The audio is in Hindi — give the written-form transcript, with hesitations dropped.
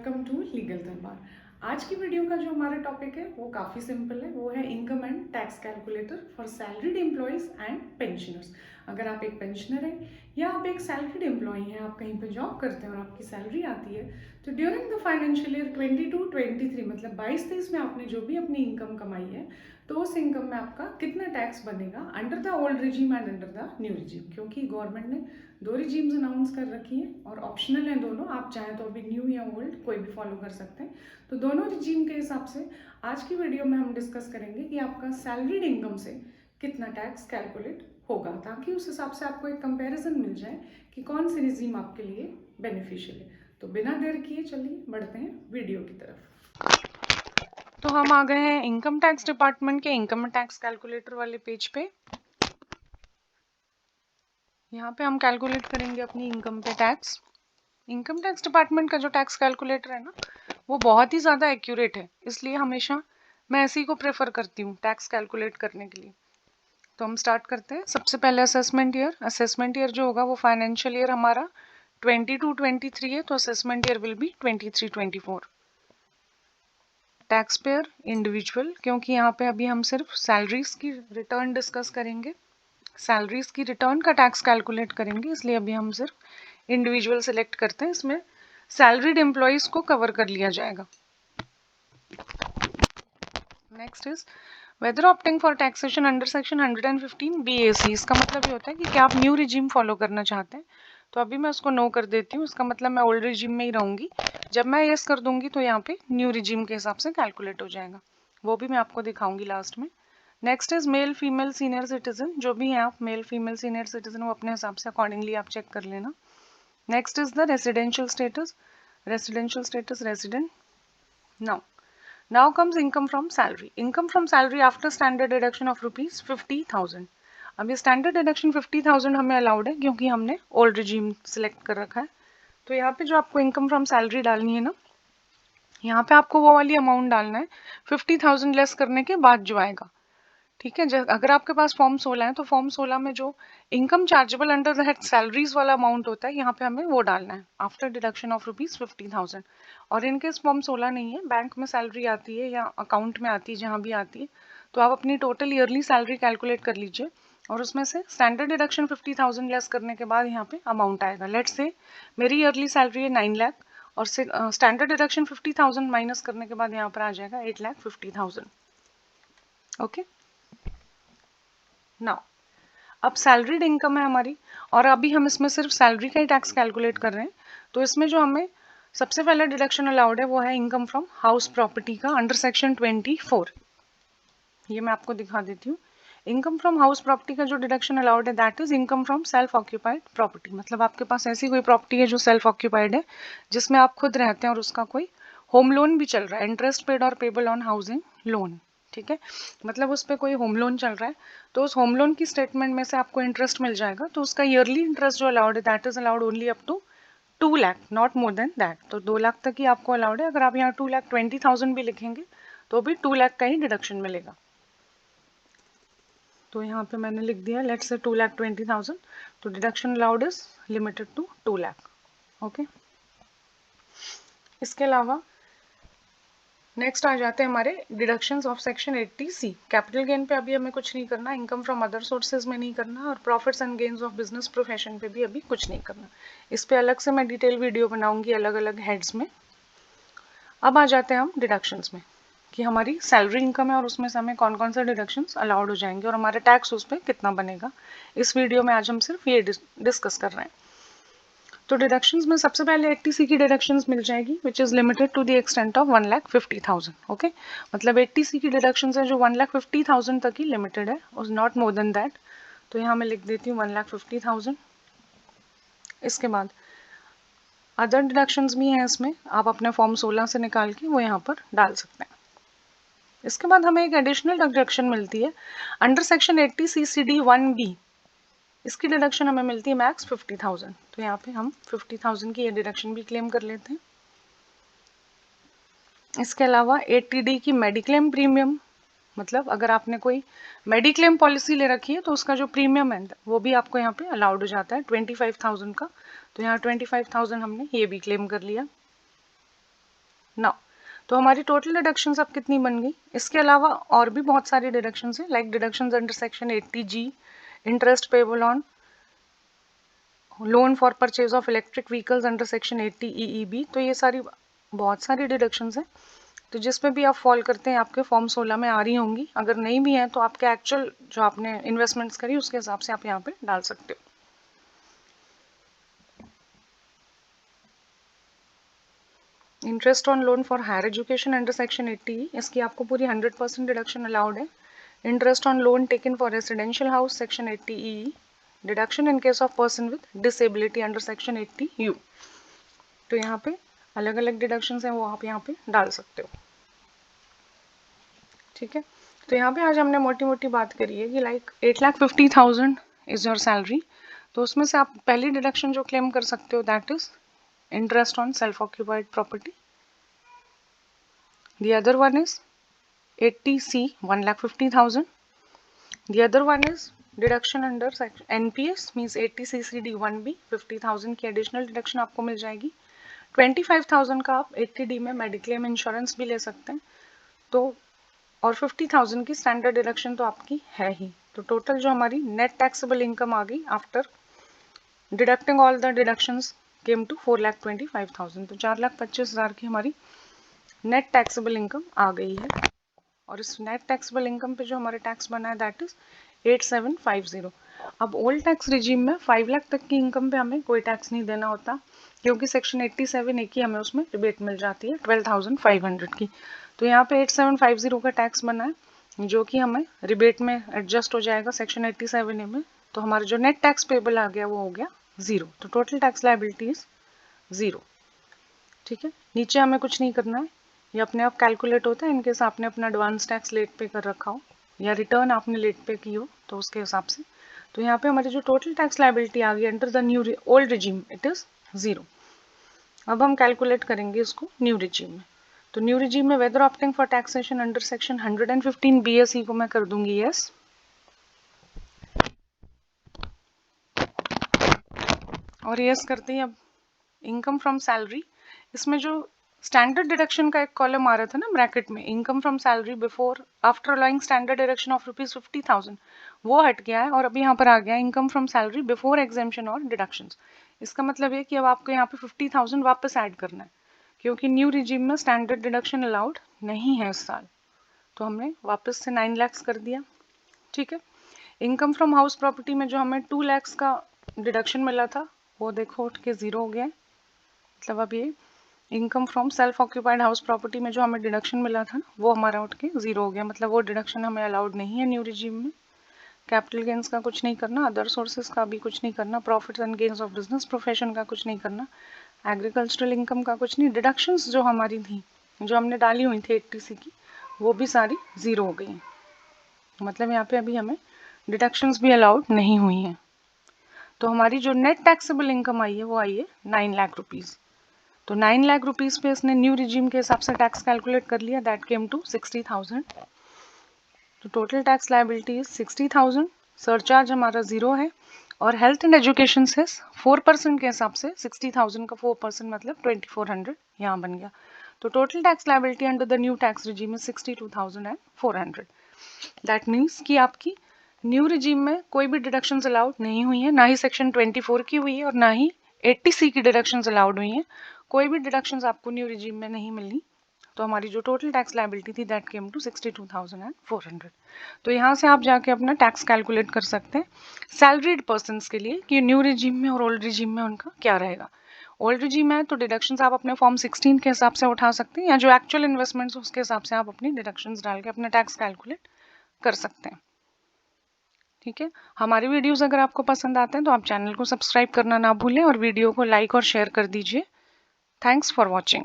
वेलकम टू लीगल दरबार। आज की वीडियो का जो हमारा टॉपिक है वो काफ़ी सिंपल है। वो है income and tax calculator for salaried employees and pensioners. अगर आप एक पेंशनर हैं या आप एक सैलरीड एम्प्लॉय हैं, आप कहीं पे जॉब करते हैं और आपकी सैलरी आती है, तो ड्यूरिंग द फाइनेंशियल ईयर 22-23 मतलब 22-23 में आपने जो भी अपनी इनकम कमाई है, तो उस इनकम में आपका कितना टैक्स बनेगा under the old regime and under the new regime. क्योंकि गवर्नमेंट ने दो रिजीम्स अनाउंस कर रखी हैं और ऑप्शनल हैं दोनों। आप चाहें तो अभी न्यू या ओल्ड कोई भी फॉलो कर सकते हैं। तो दोनों रिजीम के हिसाब से आज की वीडियो में हम डिस्कस करेंगे कि आपका सैलरीड इनकम से कितना टैक्स कैलकुलेट होगा, ताकि उस हिसाब से आपको एक कंपैरिजन मिल जाए कि कौन सी रिजीम आपके लिए बेनिफिशियल है। तो बिना देर किए चलिए बढ़ते हैं वीडियो की तरफ। तो हम आ गए हैं इनकम टैक्स डिपार्टमेंट के इनकम टैक्स कैलकुलेटर वाले पेज पे। यहाँ पे हम कैलकुलेट करेंगे अपनी इनकम पे टैक्स। इनकम टैक्स डिपार्टमेंट का जो टैक्स कैलकुलेटर है ना, वो बहुत ही ज़्यादा एक्यूरेट है, इसलिए हमेशा मैं इसी को प्रेफर करती हूँ टैक्स कैलकुलेट करने के लिए। तो हम स्टार्ट करते हैं। सबसे पहले असेसमेंट ईयर। असेसमेंट ईयर जो होगा वो फाइनेंशियल ईयर हमारा 22-23 है, तो assessment year will be 23-24। Tax payer individual, क्योंकि यहाँ पे अभी हम सिर्फ सैलरीज की रिटर्न डिस्कस करेंगे, सैलरीज की रिटर्न का टैक्स कैलकुलेट करेंगे, इसलिए अभी हम सिर्फ इंडिविजुअल सेलेक्ट करते हैं। इसमें सैलरीड एम्प्लॉयज को कवर कर लिया जाएगा। Next is whether opting for taxation under section 115 BAC। इसका मतलब ये होता है कि क्या आप न्यू रिजीम फॉलो करना चाहते हैं। तो अभी मैं उसको नो कर देती हूँ, इसका मतलब मैं ओल्ड रिजीम में ही रहूंगी। जब मैं यस कर दूंगी तो यहाँ पे न्यू रिजीम के हिसाब से कैलकुलेट हो जाएगा, वो भी मैं आपको दिखाऊंगी लास्ट में। Next is male female senior citizen. जो भी हैं आप मेल फीमेल सीनियर सिटीजन, वो अपने हिसाब से अकॉर्डिंगली आप चेक कर लेना। Next is the residential status. Residential status resident. Now comes income from salary. Income from salary after standard deduction of rupees 50,000. अब ये स्टैंडर्ड डिडक्शन 50,000 हमें अलाउड है क्योंकि हमने ओल्ड रिजीम सिलेक्ट कर रखा है। तो यहाँ पे जो आपको इनकम फ्रॉम सैलरी डालनी है ना, यहाँ पे आपको वो वाली अमाउंट डालना है 50,000 लेस करने के बाद जो आएगा। ठीक है, अगर आपके पास फॉर्म 16 है तो फॉर्म 16 में जो income chargeable under that salaries वाला अमाउंट होता है, यहाँ पे हमें वो डालना है आफ्टर डिडक्शन ऑफ रुपीज 50,000। और इनकेस फॉर्म 16 नहीं है, बैंक में सैलरी आती है या अकाउंट में आती है, जहाँ भी आती है, तो आप अपनी टोटल ईयरली सैलरी कैलकुलेट कर लीजिए और उसमें से स्टैंडर्ड डिडक्शन 50,000 लेस करने के बाद यहाँ पे अमाउंट आएगा। लेट्स से मेरी ईयरली सैलरी है 9 लाख और स्टैंडर्ड डिडक्शन 50,000 माइनस करने के बाद यहाँ पर आ जाएगा 8,50,000। ओके, नाउ अब सैलरीड इनकम है हमारी और अभी हम इसमें सिर्फ सैलरी का ही टैक्स कैलकुलेट कर रहे हैं। तो इसमें जो हमें सबसे पहले डिडक्शन अलाउड है वो है इनकम फ्रॉम हाउस प्रॉपर्टी का अंडर सेक्शन 24। ये मैं आपको दिखा देती हूँ। इनकम फ्रॉम हाउस प्रॉपर्टी का जो डिडक्शन अलाउड है that is income from self occupied property. मतलब आपके पास ऐसी कोई प्रॉपर्टी है जो सेल्फ ऑक्यूपाइड है, जिसमें आप खुद रहते हैं और उसका कोई होम लोन भी चल रहा है, इंटरेस्ट पेड और पेबल ऑन हाउसिंग लोन। ठीक है, मतलब उस पर कोई होम लोन चल रहा है, तो उस होम लोन की स्टेटमेंट में से आपको इंटरेस्ट मिल जाएगा। तो उसका ईयरली इंटरेस्ट जो अलाउड है that is allowed only up to 2 lakh, not more than that. तो 2 लाख तक ही आपको अलाउड है। अगर आप यहाँ 2,20,000 भी लिखेंगे तो भी 2 लाख का ही डिडक्शन मिलेगा। तो यहाँ पे मैंने लिख दिया लेट्स से 2,20,000। तो deduction allowed is limited to 2 lakh. Okay, इसके अलावा नेक्स्ट आ जाते हैं हमारे deductions of section 80C। Capital gain पे अभी हमें कुछ नहीं करना, इनकम फ्रॉम अदर सोर्सेज में नहीं करना, और profits and gains of business profession पे भी अभी कुछ नहीं करना। इस पे अलग से मैं डिटेल वीडियो बनाऊंगी अलग अलग हेड्स में। अब आ जाते हैं हम डिडक्शंस में कि हमारी सैलरी इनकम है और उसमें से हमें कौन कौन से डिडक्शंस अलाउड हो जाएंगे और हमारा टैक्स उस पर कितना बनेगा। इस वीडियो में आज हम सिर्फ ये डिस्कस कर रहे हैं। तो डिडक्शंस में सबसे पहले 80C की डिडक्शंस मिल जाएगी which is limited to the extent of 1,50,000। Okay, मतलब 80C की डिडक्शंस है जो 1,50,000 तक ही लिमिटेड है, नॉट मोर देन दैट। तो यहाँ मैं लिख देती हूँ 1,50,000। इसके बाद अदर डिडक्शंस भी हैं, इसमें आप अपने फॉर्म 16 से निकाल के वो यहाँ पर डाल सकते हैं। इसके बाद हमें एक एडिशनल डिडक्शन मिलती है अंडर सेक्शन 80CCD1B। इसकी डिडक्शन हमें मिलती है मैक्स 50,000। तो यहाँ पे हम 50,000 की ये डिडक्शन भी क्लेम कर लेते हैं। इसके अलावा 80D की मेडिक्लेम प्रीमियम, मतलब अगर आपने कोई मेडिक्लेम पॉलिसी ले रखी है तो उसका जो प्रीमियम है वो भी आपको यहाँ पे अलाउड हो जाता है 25,000 का। तो यहाँ 25,000 हमने ये भी क्लेम कर लिया। ना। तो हमारी टोटल डिडक्शंस अब कितनी बन गई? इसके अलावा और भी बहुत सारी डिडक्शंस हैं, like deductions under section 80G, interest payable on loan for purchase of electric vehicles under section 80 EEB। तो ये सारी बहुत सारी डिडक्शंस हैं, तो जिसमें भी आप फॉल करते हैं आपके फॉर्म 16 में आ रही होंगी। अगर नहीं भी है तो आपके एक्चुअल जो आपने इन्वेस्टमेंट्स करी उसके हिसाब से आप यहाँ पे डाल सकते हो। Interest on loan for higher education under section 80, इसकी आपको पूरी 100% डिडक्शन अलाउड है। Interest on loan taken for residential house section 80E, deduction in case of person with disability under section 80U। तो यहाँ पे अलग अलग डिडक्शंस हैं, वो आप यहाँ पे डाल सकते हो। ठीक है, तो यहाँ पे आज हमने मोटी मोटी बात करी है कि लाइक 8,50,000 इज योर सैलरी, तो उसमें से आप पहली डिडक्शन जो क्लेम कर सकते हो that is interest on self-occupied property. The other one is 80C, 1,50,000. The other one is deduction under section NPS, means 80CCD 1B, 50,000 की additional deduction आपको मिल जाएगी। 25,000 का आप 80D में मेडिक्लेम इंश्योरेंस भी ले सकते हैं, तो और 50,000 की स्टैंडर्ड डिडक्शन तो आपकी है ही। तो टोटल जो हमारी नेट टैक्सेबल इनकम आ गई after deducting all the deductions came to 4,25,000। तो 4,25,000 की हमारी नेट टैक्सेबल इनकम आ गई है, और इस नेट टैक्सेबल इनकम पे जो हमारे टैक्स बना है दैट इज 8,750। अब ओल्ड टैक्स रिजीम में 5 लाख तक की इनकम पे हमें कोई टैक्स नहीं देना होता, क्योंकि सेक्शन 87 एक ही हमें उसमें रिबेट मिल जाती है 12,500 की। तो यहाँ पे 8,750 का टैक्स बना है, जो कि हमें रिबेट में एडजस्ट हो जाएगा सेक्शन 87A में। तो हमारा जो नेट टैक्स पेबल आ गया वो हो गया 0। तो टोटल टैक्स लायबिलिटी इज 0। ठीक है, नीचे हमें कुछ नहीं करना है, ये अपने आप कैलकुलेट होता है इनकेस आपने अपना एडवांस टैक्स लेट पे कर रखा हो या रिटर्न आपने लेट पे की हो तो उसके हिसाब से। तो यहाँ पे हमारी जो टोटल टैक्स लायबिलिटी आ गई under the new old regime it is 0। अब हम कैलकुलेट करेंगे इसको न्यू रिजीम में। तो न्यू रिजीम में whether opting for taxation under section 115 BSE को मैं कर दूंगी यस, और यस करते ही अब इनकम फ्रॉम सैलरी, इसमें जो स्टैंडर्ड डिडक्शन का एक कॉलम आ रहा था ना ब्रैकेट में, income from salary before after allowing standard deduction of ₹50,000, वो हट गया है और अभी यहाँ पर आ गया income from salary before exemption और डिडक्शंस। इसका मतलब है कि अब आपको यहाँ पे 50,000 वापस ऐड करना है, क्योंकि न्यू रिजीम में स्टैंडर्ड डिडक्शन अलाउड नहीं है इस साल, तो हमने वापस से 9 लाख कर दिया। ठीक है, इनकम फ्रॉम हाउस प्रॉपर्टी में जो हमें 2 लाख का डिडक्शन मिला था वो देखो उठ के 0 हो गया है। मतलब अब ये income from self occupied house property में जो हमें डिडक्शन मिला था वो हमारा उठ के 0 हो गया, मतलब वो डिडक्शन हमें अलाउड नहीं है न्यू रिजीम में। कैपिटल गेन्स का कुछ नहीं करना, अदर सोर्सेज का भी कुछ नहीं करना, profits and gains of business profession का कुछ नहीं करना, एग्रीकल्चरल इनकम का कुछ नहीं। डिडक्शंस जो हमारी थी जो हमने डाली हुई थी 80C की वो भी सारी 0 हो गई, मतलब यहाँ पे अभी हमें डिडक्शंस भी अलाउड नहीं हुई हैं। तो हमारी जो नेट टैक्सेबल इनकम आई है वो आई है 9 लाख रुपीज़। तो 9 लाख रुपीज़ पे इसने न्यू रिजीम के हिसाब से टैक्स कैलकुलेट कर लिया, दैट केम टू 60,000। तो total tax liability is 60,000, surcharge हमारा 0 है, और हेल्थ एंड एजुकेशन से 4% के हिसाब से 60,000 का 4% मतलब 2,400 यहाँ बन गया। तो total tax liability under the new tax regime is 62,400। That means कि आपकी न्यू रिजीम में कोई भी डिडक्शंस अलाउड नहीं हुई है, ना ही सेक्शन 24 की हुई है और ना ही 80C की डिडक्शंस अलाउड हुई हैं। कोई भी डिडक्शंस आपको न्यू रिजीम में नहीं मिलनी। तो हमारी जो टोटल टैक्स लायबिलिटी थी दैट केम टू 62,400। तो यहाँ से आप जाके अपना टैक्स कैलकुलेट कर सकते हैं सैलरीड पर्सन्स के लिए कि न्यू रिजीम में और ओल्ड रिजीम में उनका क्या रहेगा। ओल्ड रिजीम है तो डिडक्शंस आप अपने फॉर्म 16 के हिसाब से उठा सकते हैं, या जो एक्चुअल इन्वेस्टमेंट्स उसके हिसाब से आप अपनी डिडक्शंस डाल के अपना टैक्स कैलकुलेट कर सकते हैं। ठीक है, हमारी वीडियोस अगर आपको पसंद आते हैं तो आप चैनल को सब्सक्राइब करना ना भूलें और वीडियो को लाइक और शेयर कर दीजिए। Thanks for watching.